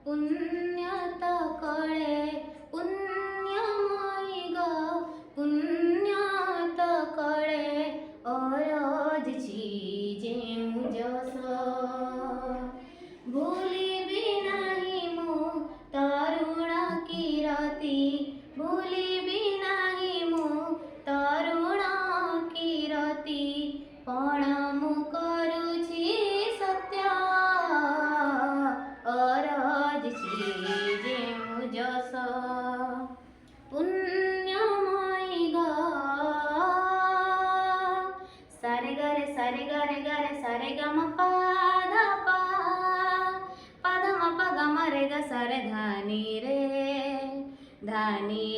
पुण्यत कळे पुण्यमयी ग पुण्यत कळे अरजची जेऊ जस भूलिबी नाही मु तरुण किरती भूलिबी नाही मु तरुण किरती पण मु करुछि सत्य अरजची जेऊ जस पुण्यमयी ग सारे गरे सारे गरे गरे सारे ग म प ध प म प ग म रे ग सारे धानी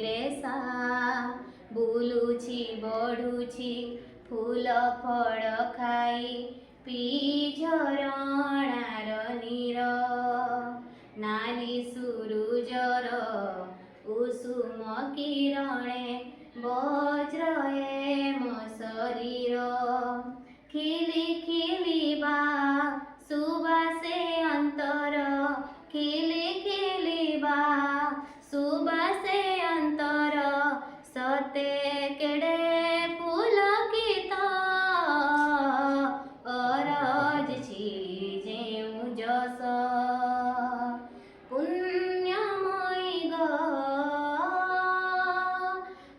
रे सा बुलुछि बढुछि फूल फळ खाई पी झरणार नीर नाली सुरुजर उषुम किरणे वज्र हेम शरीर खिली खिलिबा सुबासे अंतर खिली खिलिबा सुबासे अंतर सते केडे पुलकित अरजछि जेऊ जस पुण्यमयी ग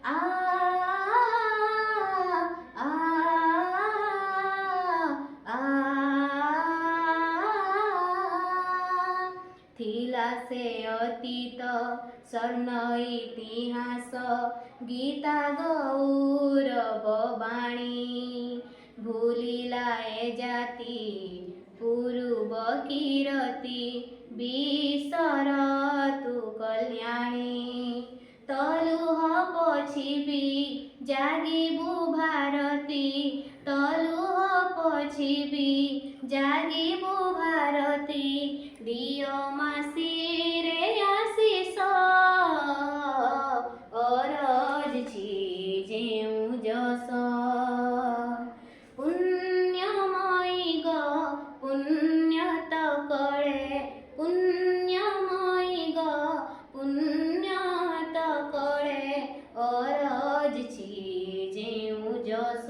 आ आ आ थिला से अतीत स्वर्ण इतिहास गीता गौरव बाणी भूलिला ए जाति पूर्व कीरति बिसर तु कल्याणी तलुह पछिबी जागिबु भारती तलुह पछिबी जागिबु भारती दियो मासी रे आशीष अरजछि जेऊ जस पुण्यमयी ग पुण्यत कळे पुण्यमयी ग पुण्यत कळे अरजछि जेऊ जस।